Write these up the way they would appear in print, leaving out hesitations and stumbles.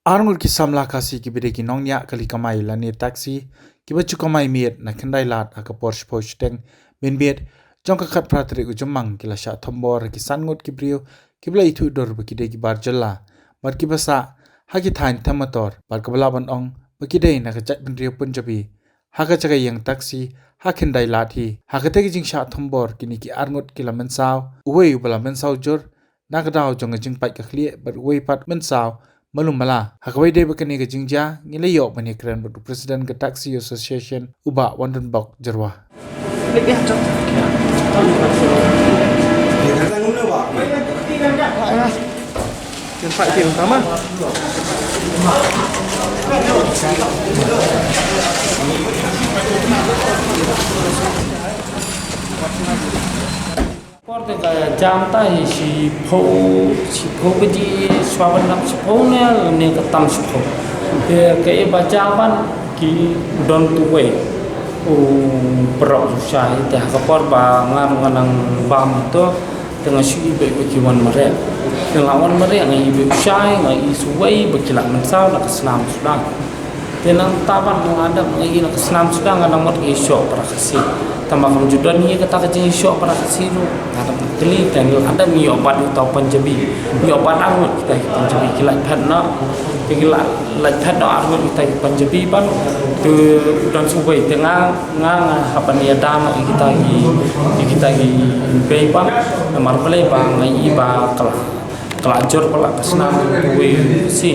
Arngur ki samla kasi ki bide ki nongnya kali kamai lani taksi ki bachu kamai miet na kendai lat aka Porsche Porsche teng ben biet jong ka khat pratri u jomang ki la sha thombor ki sangut ki brio ki bla itu dor ba ki de ki bar jalla bar ki basa ha ki thain thamator bar ka bla ban ong ba ki de na ka chat ben rio punjabi ha ka chaga yang taksi ha kendai lat hi ha ka te ki jing sha thombor ki ni ki arngut ki la men saw uwe u bla men saw jor na ka daw jong jing pai ka khlie bar uwe pat men saw malum mala hakwai de bakani ga jingja ngile yok mani kran bu president ga taxi association uba wondan bok jarwa lebih cocok yang Pak Tim sama Porte ka jamta hi si pho biji swaban nam si pho ne ka tam si pho ke bacaban ki don tuwe u pro sai ta ka por ba ngan nganang bam to tengah si be ki wan mare tengah wan mare ngai be sai ngai suwei be kilak man saw na kaslam sudan tenang taban mengadap ngai na kaslam sudan nganang mat ki syo para kasi tambah judan ni kata kecil syok para kesiru ada keli dan ada mi obat atau Punjabi mi obat angut kita Punjabi kilat phatna kilat phatna angut kita Punjabi ban tu dan subai tengah ngang apa ni dam kita gi beipan nomor play bang ngai ba kelajur pula kesnam we si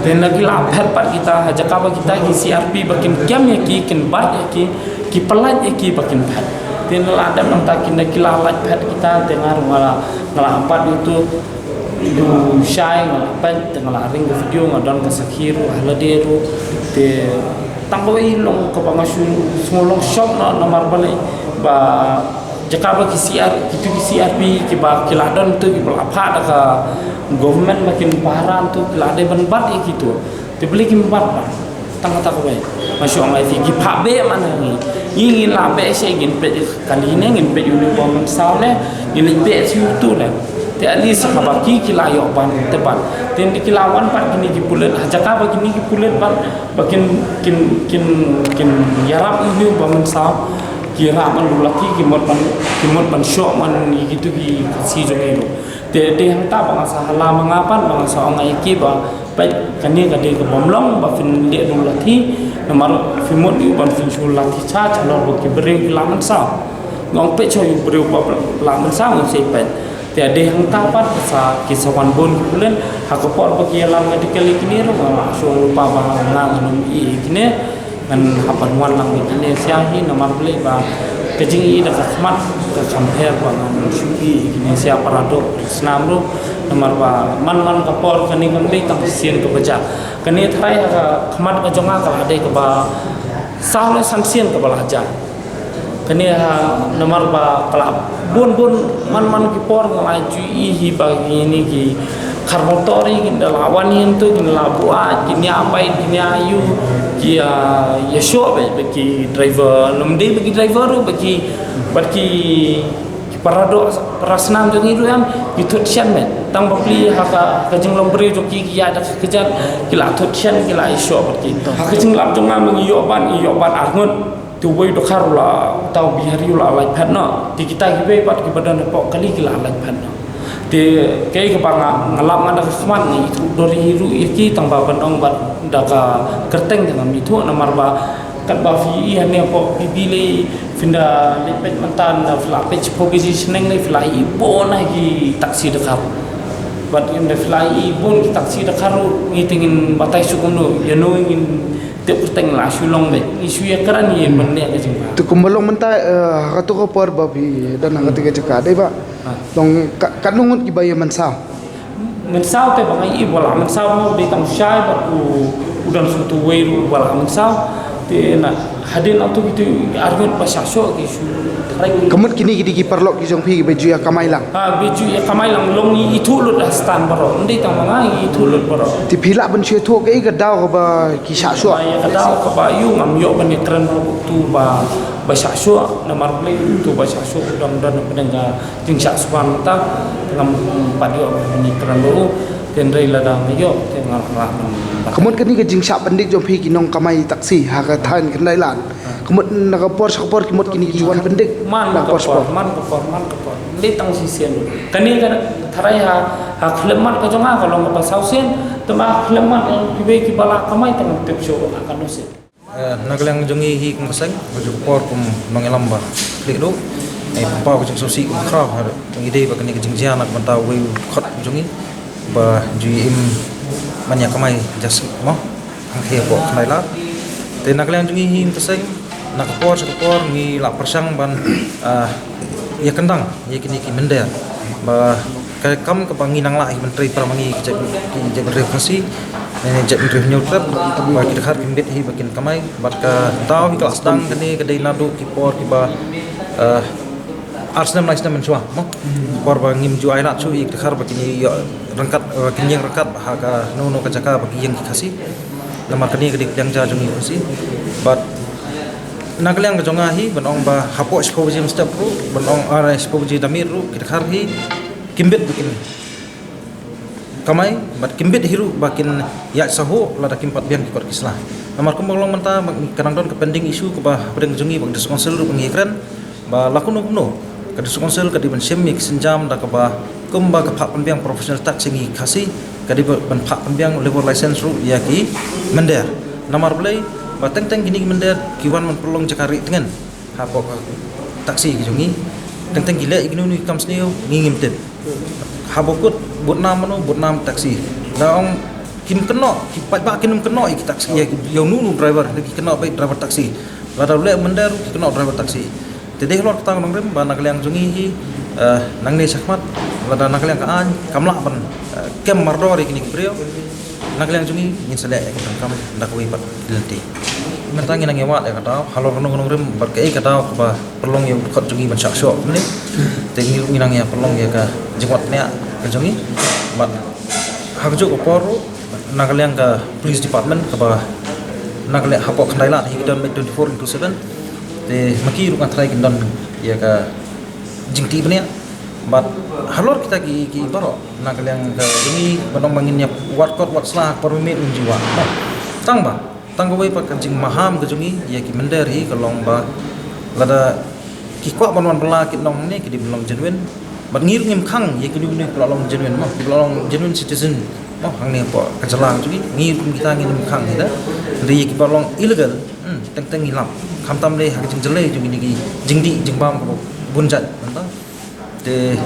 dan lagi lapar pat kita aja kabar kita gi CRP bakin kiam ya ki ken bat ya ki pelat ya ki bakin pat dan ada mentakin lagi lalat pat kita dengar ngala empat itu du syai ngalapan tengah ring video ngadon ke sakiru haladeru de tamboi long ke pangasun semolong shop na nomor balik ba jakaba ki CRP ki ba kiladon tu ki belapa ka government makin paran tu kilade banbat gitu dibeli ki banbat tang tak baik masuk ngai ki phabe mana ni ingin labe saya ingin pe kali ini ingin pe uniform saune ingin pe situ lah te ali sahabaki kilayo ban tepat ten dikilawan pat kini ki pulet jakaba kini ki pulet ban bakin kin yarap ini bangun saw kira man laki kimot ban syok man gitu ki si jong itu de hang ta bang sahala mangapan bang sa ngai ki ba baik kani kade ke bomlong ba fin de laki nomor fimot yu ban fin sul laki cha chalor ki beri laman sa ngong pe choy beri ba laman sa ngong sei pe de hang ta pat sa kisawan bon kulen hakopor ba ki lam medical kini ro so lupa ba ngang i kini ngan hapan wan lang ini siahi nomor beli ba kejing i dak khmat ka compare ba ngan shugi ini sia parado senam ru nomor ba man kapor kani ngambi tak sien ke baca kani thai ka khmat ka jonga ka ade ka ba sahle samsien ka balaja kani nomor ba kala bun man ki por ngai ju i hi ba ini ki karmotori kin lawan itu kin labua kin apa kin ayu kia ya show bagi driver lumdi bagi driver bagi parado perasnam jong itu am itu sian met tang beli haka kajeng lombri joki kia ada kejar kila tutsian kila show bagi kajeng lap jong am iyoban arngut tu boy dokarula tau bihariula lai phatna di kita gibe pat ki badan pok kali kila lai phatna de kay ka bang ngalap ngada khman ni itu dori hiru iki tangba bandong bat daka kerteng dengan itu nomor ba kat ba fi hane po bibile finda lepet mantan fla page positioning ni fly ibo na gi taksi dekar bat in the fly ibo gi taksi dekar ni tingin batai sukuno yano ingin te kerteng la sulong be isu ya karan ni menne ka jingba tu kumbalong menta katu ko por babi dan ngati ke caka dai ba dong kanungut ki baye mensau te bangai bola mensau mo be tam syai ba udan sutu weiru bola mensau te na hadin auto gitu argut pasasyo ki su kemut kini ki perlok ki jong phi beju ya kamailang beju ya kamailang long ni itu lut stan baro ndi tang bangai itu lut baro ti phila ban chue tho ke ga daw ko ba ki sasyo ya ga daw ko ba yu ngam yo ban kren tu ba sasyo nomor play tu ba sasyo dan penengah ting saswan ta ngam padio ni kren lo dan rei lada mayo tengah rahman Kemudian kini ke jing syak pendik jom pi kinong kamai taksi haka than kan lai lan. Kemudian nak kapor kemudian kini kiwan pendik man nak kapor li tang sisian kani kan tharai ha khlemat ka jonga kalau ngapa sausen tema khlemat kibe ki bala kamai tang tep show akan no se Naglang jongi hi kum pasang por kum mengelam ba klik do pa ko jing sosi kum khrap har ide ba kani jing jian nak banta we khot jongi ba im banyak kamai jas mo ang he ko khai la te naglang jongi hi pasang nak por ngi la persang ban ya kendang ya kini ki mender ba ka kam ka bangi nang la menteri pramangi ki je refleksi ini je menteri nyutrap ba ki dekhar kimbet hi bakin kamai bat ka taw hi kelas dang kini kedai nadu ki por ki ba arsnam laisna mensua mo por ba ngim ju aina chu ik dekhar bakini rangkat kini yang rangkat ha ka no ka jaka bagi yang khasi lamar kini kedai yang ja jungi khasi bat Naglang kejonga hi benong ba hapo exposure step ru benong ara exposure damir ru kita kharhi kimbet bikin kamai bat kimbet hiru bakin ya sahu lada kimpat biang kikor kislah namar kumbang menta kadang don kepending isu ke ba pedeng jongi bang diskonsel ru pengikran ba lakun no ka diskonsel ka di ben semik senjam da ka ba kumba ka phak pembiang profesional tak singi khasi ka di ben phak pembiang level license ru ya ki mender namar belai batang gini mender kiwan memperlong cakari dengan hapok taksi jongi teng gila ignu ni kam sneo ngingim tip habokut buat nam taksi daong kim kena ki pak kinum kena ik taksi ya yo nu driver lagi kena baik driver taksi lada le mender ki kena driver taksi tedeh lor tang nang rem banak liang jongi hi nang ne sakmat lada nak liang kaan kamla ban kem mardor kini brio Naglang jungi ingin selek ya kam ndak wi pat dilenti mentangi nang yawat ya kata halor nong rem berkei kata ba perlong yang khot jungi ban syok ni tengi nang ya perlong ya ka jengwat ne ka jungi bat hakju ko poru naglang ka police department ka ba naglang hapok khandai la hi don 24/7 te maki ru kan trai don ya ka jingti bne bat halor kita ki baro naglang ka jungi banong manginnya wat slah permit jiwa tang wei pak kancing maham ke jungi ya ki mender hi kalong ba lada ki kwa banwan bela ki nong ni ki di belong genuine bat ngir ngim khang ya ki ni pelong genuine mah pelong genuine citizen mah hang ni po kacelang jungi ngir kita ngim khang ida ri ki pelong illegal teng hilang kham tam le ha jing jele jungi ni ki jingdi jingbam ko bunjat entah de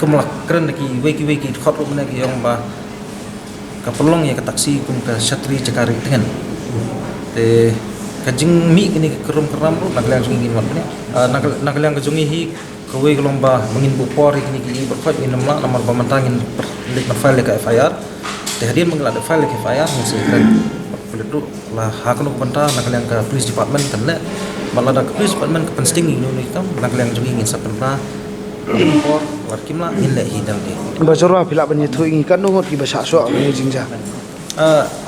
kemlak keren ki wei ki khot ru ne ki yong ba ka pelong ya ka taksi kum ka syatri cakari dengan te kajing mi kini keram ru naglang jungi ngin wat ne naglang kajungi hi ka wei lomba mengin bu por kini ki berfat minum la nomor pemantangin lik file ka FIR te hadir mengelak file ka FIR mesti keren boleh tu lah hakno penta naglang ka police department kan le malada ka police department ka pensting ni kam naglang jungi ngin sapenta por warkim la in le hidal de Bacora phila ban yethu ingi kan ngot ki basa so ni jingja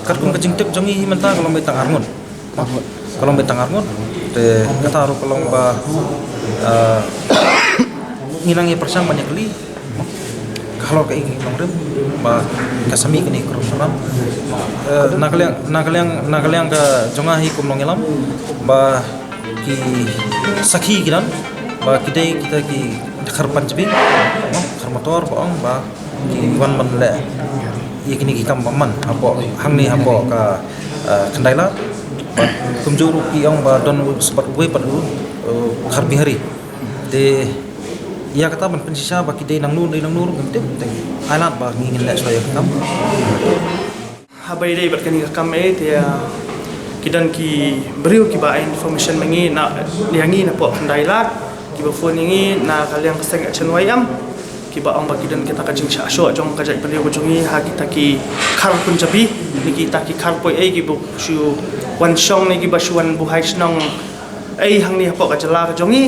kat kum kajing tip jongi menta kalau betang arngun kalau betang arngun te kata ru kalau ba ngilang ye persang banyak kali kalau kayak ini nongrem ba kasami kini kerusuhan nagaliang ka jonga hi kum nongelam ba ki sakhi kiran ba kita ki khar panjbi khar motor baong ba ki wan man le ye kini ki kam man apo hang ni apo ka kandaila kumjuru ki ong ba don sebat we padu khar bihari de ya kata ban pensisa ba ki de nang nur ngamte teng alat ba ngin le soya kam habai dei bat kani kam e te kidan ki beriu ki ba information mengi na liangi na po kandaila ki ba phone ngi na kaliang keseng action wayam ki ba ang bagidan kita kajing sya jong kajai beliau jungi ha kita ki khar punjabi ni kita ki khar poi ai ki bu shu wan shong ni ki ba shuan bu hai snong ai hang ni hapo ka jala ka jongi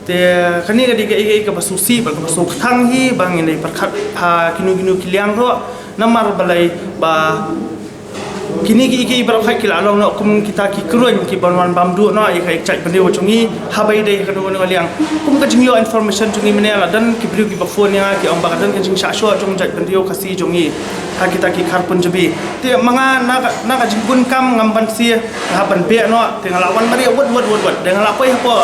te kani ka di ka ai ka ba susi ba ka su thang hi bang ni par khat ha kinu kiliang ro namar balai ba kini ki ibarat khai kila long no kum kita ki kruin ki banwan bamdu no ai khai chat bende chungi habai dei ka do no liang kum ka jingyo information chungi menela dan ki brio ki ba phone ya ki ong ba dan ka jing sha sho chung chat bende kasi chungi ha kita ki khar pun jabi te manga na ka jinggun kam ngam ban sia ha ban be no te ngalawan mari wot dengan lapoi apa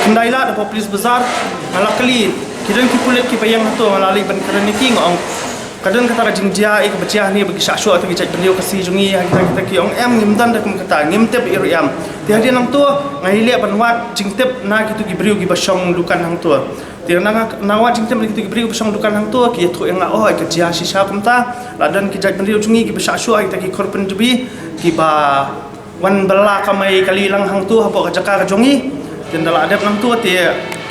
kendai la apa polis besar ngalakali kidan ki pulit ki payang tu ngalali ban kraniki ngong kadang kata rajing dia ik beciah ni bagi syasyu atau gicak beliau kasih jungi kita ki ong em ngimdan dak kata ngimtep iru yam ti hadian nang tu ngahile banwat jingtep na kitu ki beriu ki basong dukan hang tu ti nawa jingtep kitu ki beriu basong dukan hang tu ki thu yang oh ke jia sisa kumta ladan ki jak beliau jungi ki syasyu kita ki korban jubi ki ba wan bala kamai kali lang hang tu hapo ka jaka ka jungi dan dalam adab nang tu ti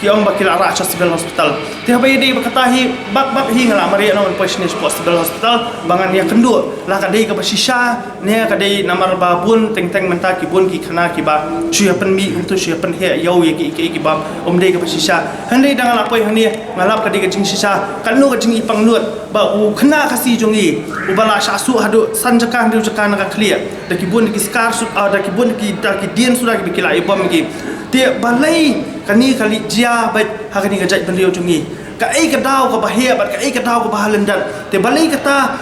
kiong bakil ara civil hospital ti habai dei bakatahi bak hi ngala mari no poisne civil hospital bangan ya kendu la ka dei ka basisha ne ka dei namar babun teng menta ki bun ki khana ki ba chuya pen mi untuk chuya pen he yau ye ki ba dei ka basisha handai dangal apoi hani ngalap ka dei ka jing sisa kanu ka jing ipang lut ba u khana kasi jongi u bala syasu hadu sanjaka hadu jaka na ka clear da ki bun ki skar su da ki bun ki dien sudah ki bikila ibom ki ti balai kani kali jia bat hakani gajat beliau jungi ka ai ka dau ka bahia bat ka ai ka dau ka bahalendan te balai kata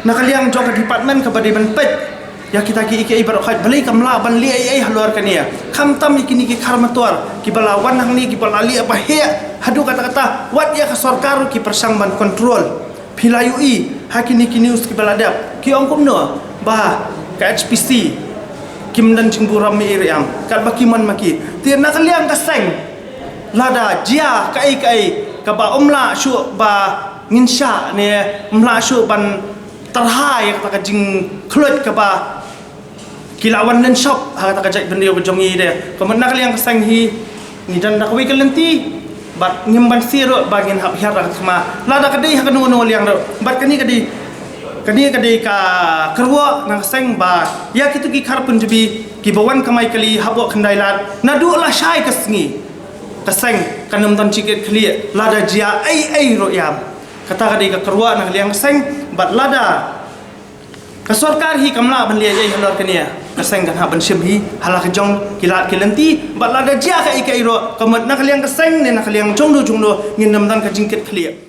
nakaliang jong ka department ka badi ban pet ya kita ki iki ibarat khat balai kamla ban li ai halor kania kham tam ikini ki kharmator ki balawan hang ni ki balali bahia hadu kata wat ya ka sarkar ki persang ban kontrol philayui hakini ki news ki baladap ki ongkum no ba ka HPC kim dan cingburam mi iriam kat bakiman maki tir nak liang kaseng lada jia kai ka ba umla syu ba nginsha ne umla syu ban terhai ka jing klut ka ba kilawan dan shop ha ta ka jai bendio jongi de ko nak liang kaseng hi ni dan nak wi kelenti bat ngimban siro bagin hab hiar kama lada kadai ha kanu no liang do bat kani kadai ka kerwa nang seng ba ya kitu ki khar pun jabi ki bawan kamai kali habo khandai lat na du la shai kasngi kaseng kanam dan ciket kli lada jia ai ro yam kata kadai ka kerwa nang liang seng bat lada ka sarkar hi kamla ban lia ai halor kania kaseng kan ha ban sim hi hala ka jong kilat kilenti bat lada jia ka ai ro kamat nak liang kaseng ne nak liang jong do ngin nam dan ka jingket kli